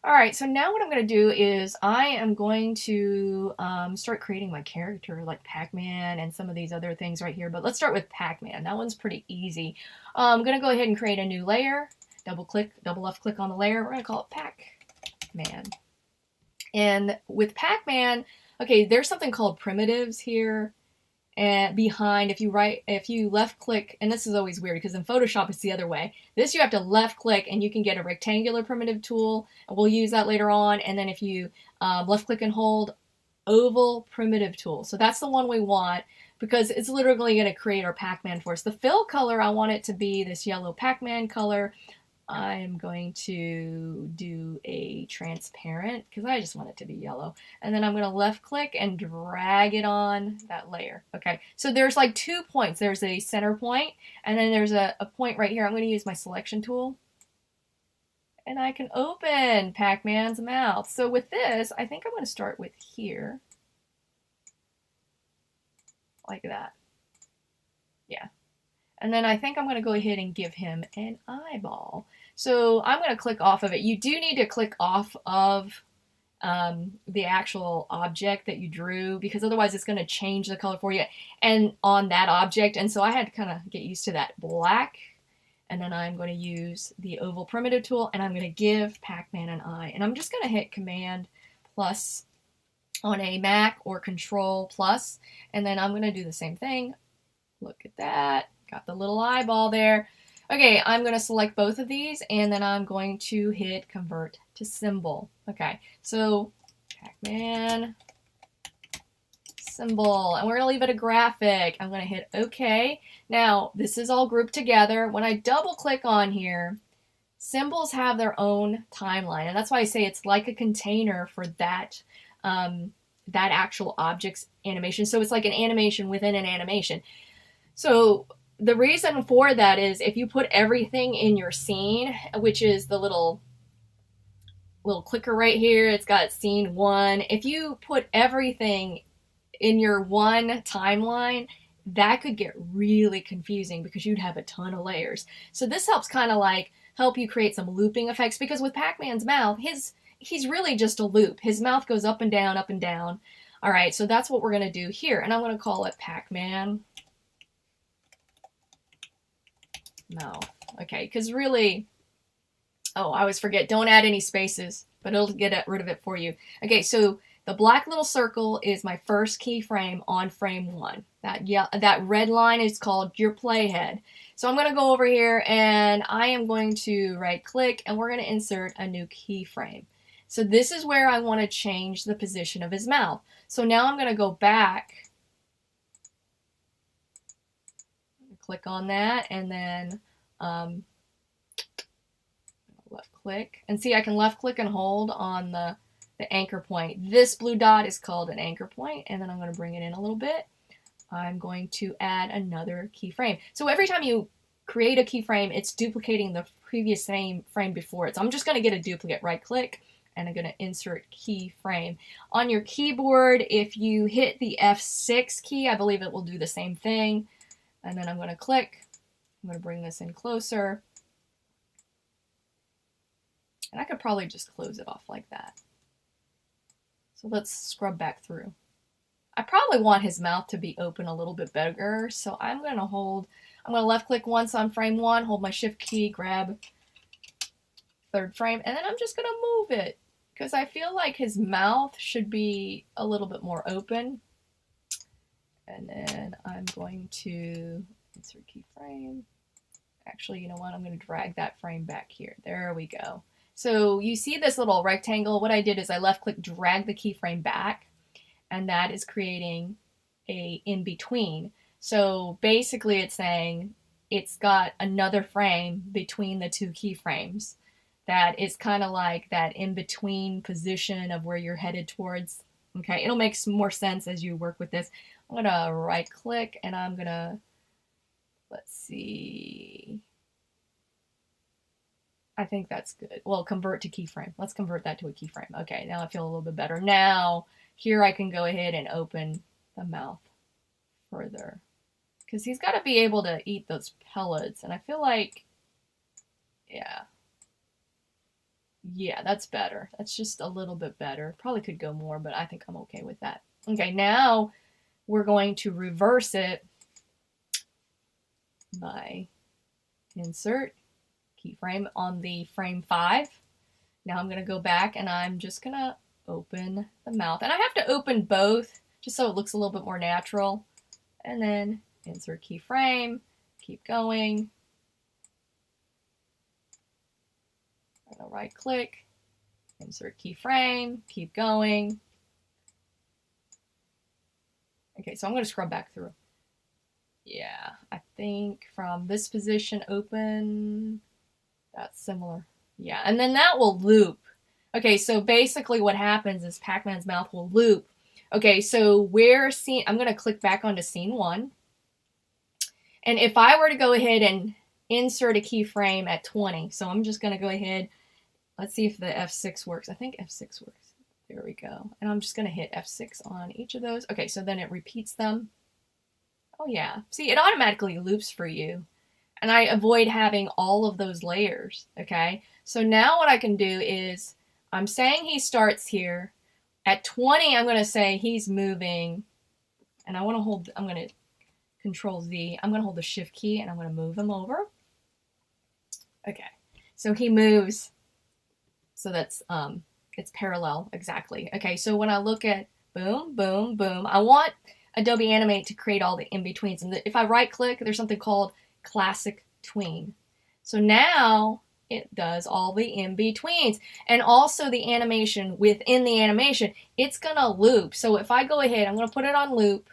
All right, so now what I'm going to do is I am going to start creating my character like Pac-Man and some of these other things right here. But let's start with Pac-Man. That one's pretty easy. I'm going to go ahead and create a new layer. Double click, double left click on the layer. We're going to call it Pac-Man. And with Pac-Man, okay, there's something called primitives here. And behind, if you left click, and this is always weird because in Photoshop it's the other way. This you have to left click and you can get a rectangular primitive tool, and we'll use that later on. And then if you left click and hold, oval primitive tool. So that's the one we want because it's literally going to create our Pac-Man for us. The fill color, I want it to be this yellow Pac-Man color. I'm going to do a transparent because I just want it to be yellow. And then I'm going to left click and drag it on that layer. Okay, so there's like 2 points. There's a center point and then there's a point right here. I'm going to use my selection tool and I can open Pac-Man's mouth. So with this, I think I'm going to start with here. Like that. Yeah. And then I think I'm going to go ahead and give him an eyeball. So I'm going to click off of it. You do need to click off of the actual object that you drew because otherwise it's going to change the color for you and on that object. And so I had to kind of get used to that black. And then I'm going to use the oval primitive tool and I'm going to give Pac-Man an eye. And I'm just going to hit Command plus on a Mac or Control plus. And then I'm going to do the same thing. Look at that. Got the little eyeball there. Okay, I'm going to select both of these and then I'm going to hit convert to symbol. Okay, so Pac-Man symbol, and we're going to leave it a graphic. I'm going to hit OK. Now, this is all grouped together. When I double click on here, symbols have their own timeline, and that's why I say it's like a container for that that actual object's animation. So it's like an animation within an animation. So the reason for that is if you put everything in your scene, which is the little clicker right here, it's got scene 1. If you put everything in your one timeline, that could get really confusing because you'd have a ton of layers. So this helps kind of like help you create some looping effects because with Pac-Man's mouth, he's really just a loop. His mouth goes up and down, up and down. All right, so that's what we're going to do here. And I'm going to call it Pac-Man mouth. Okay, because really, oh, I always forget, don't add any spaces, but it'll get rid of it for you. Okay, so the black little circle is my first keyframe on frame 1. That red line is called your playhead. So I'm going to go over here and I am going to right click and we're going to insert a new keyframe. So this is where I want to change the position of his mouth. So now I'm going to go back, click on that, and then left click. And see, I can left click and hold on the anchor point. This blue dot is called an anchor point, and then I'm going to bring it in a little bit. I'm going to add another keyframe. So every time you create a keyframe, it's duplicating the previous frame before it. So I'm just going to get a duplicate, right click, and I'm going to insert keyframe. On your keyboard, if you hit the F6 key, I believe it will do the same thing. And then I'm going to click. I'm going to bring this in closer. And I could probably just close it off like that. So let's scrub back through. I probably want his mouth to be open a little bit bigger, so I'm going to left click once on frame 1, hold my shift key, grab third frame, and then I'm just going to move it because I feel like his mouth should be a little bit more open. And then I'm going to insert keyframe. Actually, you know what? I'm going to drag that frame back here. There we go. So you see this little rectangle. What I did is I left click, drag the keyframe back, and that is creating a in between. So basically it's saying it's got another frame between the two keyframes. That is kind of like that in between position of where you're headed towards. Okay, it'll make some more sense as you work with this. I'm going to right click and I'm going to, let's see. I think that's good. Well, convert to keyframe. Let's convert that to a keyframe. Okay, now I feel a little bit better. Now, here I can go ahead and open the mouth further. Because he's got to be able to eat those pellets. And I feel like, yeah. Yeah, that's better. That's just a little bit better. Probably could go more, but I think I'm okay with that. Okay, now we're going to reverse it by insert keyframe on the frame 5. Now I'm going to go back and I'm just going to open the mouth. And I have to open both just so it looks a little bit more natural. And then insert keyframe, keep going. I'm going to right click, insert keyframe, keep going. Okay, so I'm going to scrub back through. Yeah, I think from this position open, that's similar. Yeah, and then that will loop. Okay, so basically what happens is Pac-Man's mouth will loop. Okay, so I'm going to click back onto scene 1. And if I were to go ahead and insert a keyframe at 20, so I'm just going to go ahead, let's see if the F6 works. I think F6 works. There we go. And I'm just going to hit F6 on each of those. Okay, so then it repeats them. Oh yeah, see, it automatically loops for you. And I avoid having all of those layers, okay? So now what I can do is, I'm saying he starts here. At 20, I'm going to say he's moving. And I'm going to Control Z. I'm going to hold the Shift key and I'm going to move him over. Okay, so he moves. So that's, it's parallel, exactly. Okay, so when I look at boom, boom, boom, I want Adobe Animate to create all the in-betweens. And if I right-click, there's something called Classic Tween. So now it does all the in-betweens. And also the animation within the animation, it's going to loop. So if I go ahead, I'm going to put it on loop.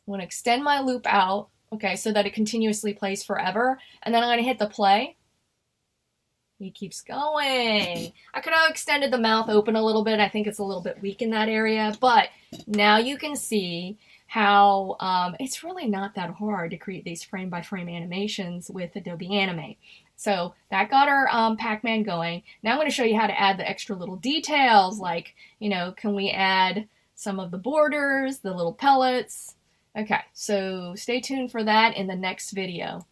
I'm going to extend my loop out, okay, so that it continuously plays forever. And then I'm going to hit the play. He keeps going. I could have extended the mouth open a little bit. I think it's a little bit weak in that area. But now you can see how it's really not that hard to create these frame-by-frame animations with Adobe Animate. So that got our Pac-Man going. Now I'm going to show you how to add the extra little details, like, you know, can we add some of the borders, the little pellets? Okay, so stay tuned for that in the next video.